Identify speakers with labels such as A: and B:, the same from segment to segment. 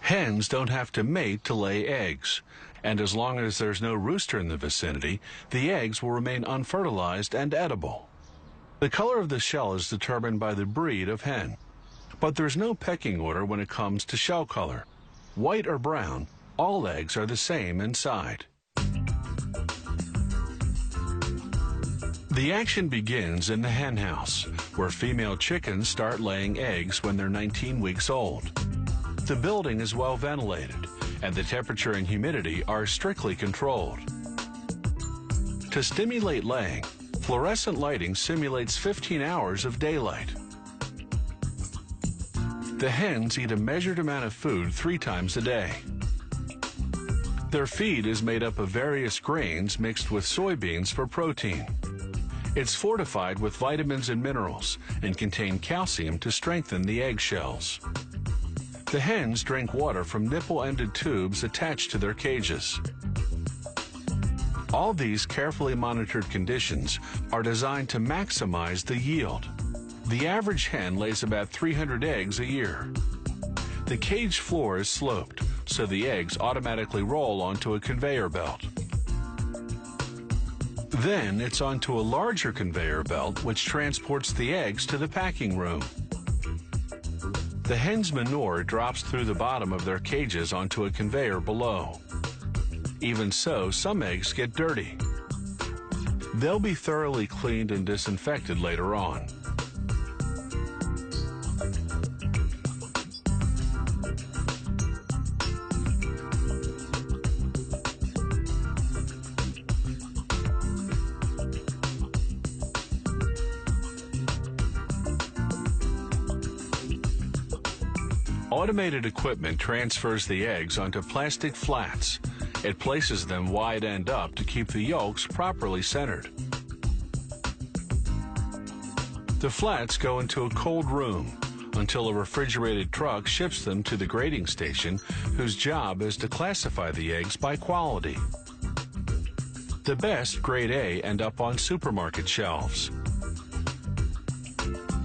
A: Hens don't have to mate to lay eggs, and as long as there's no rooster in the vicinity, the eggs will remain unfertilized and edible. The color of the shell is determined by the breed of hen, but there's no pecking order when it comes to shell color. White or brown, all eggs are the same inside. The action begins in the hen house, where female chickens start laying eggs when they're 19 weeks old. The building is well ventilated, and the temperature and humidity are strictly controlled. To stimulate laying, fluorescent lighting simulates 15 hours of daylight. The hens eat a measured amount of food 3 times a day. Their feed is made up of various grains mixed with soybeans for protein. It's fortified with vitamins and minerals and contains calcium to strengthen the eggshells. The hens drink water from nipple-ended tubes attached to their cages. All these carefully monitored conditions are designed to maximize the yield. The average hen lays about 300 eggs a year. The cage floor is sloped, so the eggs automatically roll onto a conveyor belt. Then it's onto a larger conveyor belt which transports the eggs to the packing room. The hen's manure drops through the bottom of their cages onto a conveyor below. Even so, some eggs get dirty. They'll be thoroughly cleaned and disinfected later on. Automated equipment transfers the eggs onto plastic flats. It places them wide end up to keep the yolks properly centered. The flats go into a cold room until a refrigerated truck ships them to the grading station, whose job is to classify the eggs by quality. The best, grade A, end up on supermarket shelves.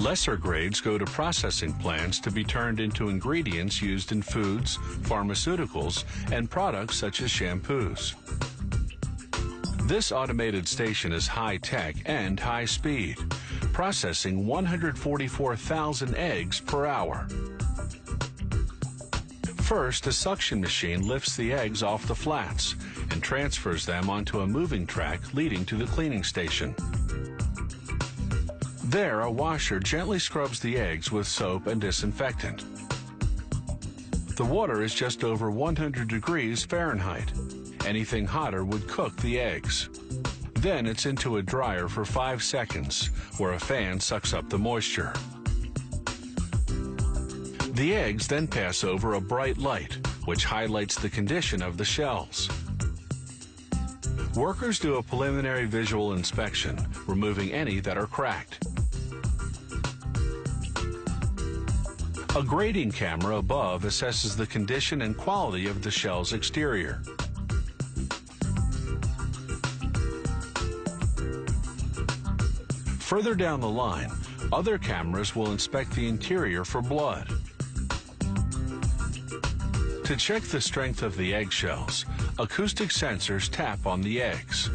A: Lesser grades go to processing plants to be turned into ingredients used in foods, pharmaceuticals, and products such as shampoos. This automated station is high-tech and high-speed, processing 144,000 eggs per hour. First, a suction machine lifts the eggs off the flats and transfers them onto a moving track leading to the cleaning station. There, a washer gently scrubs the eggs with soap and disinfectant. The water is just over 100 degrees Fahrenheit. Anything hotter would cook the eggs. Then it's into a dryer for 5 seconds, where a fan sucks up the moisture. The eggs then pass over a bright light, which highlights the condition of the shells. Workers do a preliminary visual inspection, removing any that are cracked. A grading camera above assesses the condition and quality of the shell's exterior. Further down the line, other cameras will inspect the interior for blood. To check the strength of the eggshells, acoustic sensors tap on the eggs.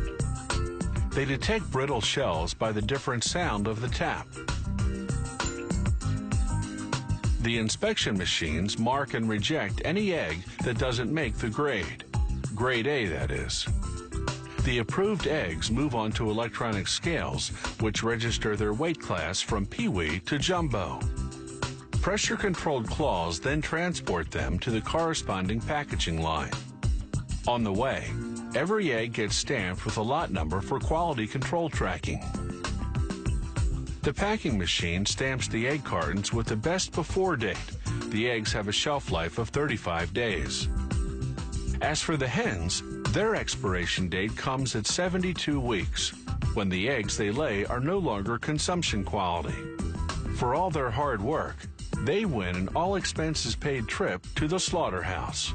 A: They detect brittle shells by the different sound of the tap. The inspection machines mark and reject any egg that doesn't make the grade. Grade A, that is. The approved eggs move on to electronic scales, which register their weight class from peewee to jumbo. Pressure-controlled claws then transport them to the corresponding packaging line. On the way, every egg gets stamped with a lot number for quality control tracking. The packing machine stamps the egg cartons with the best before date. The eggs have a shelf life of 35 days. As for the hens, their expiration date comes at 72 weeks, when the eggs they lay are no longer consumption quality. For all their hard work, they win an all-expenses-paid trip to the slaughterhouse.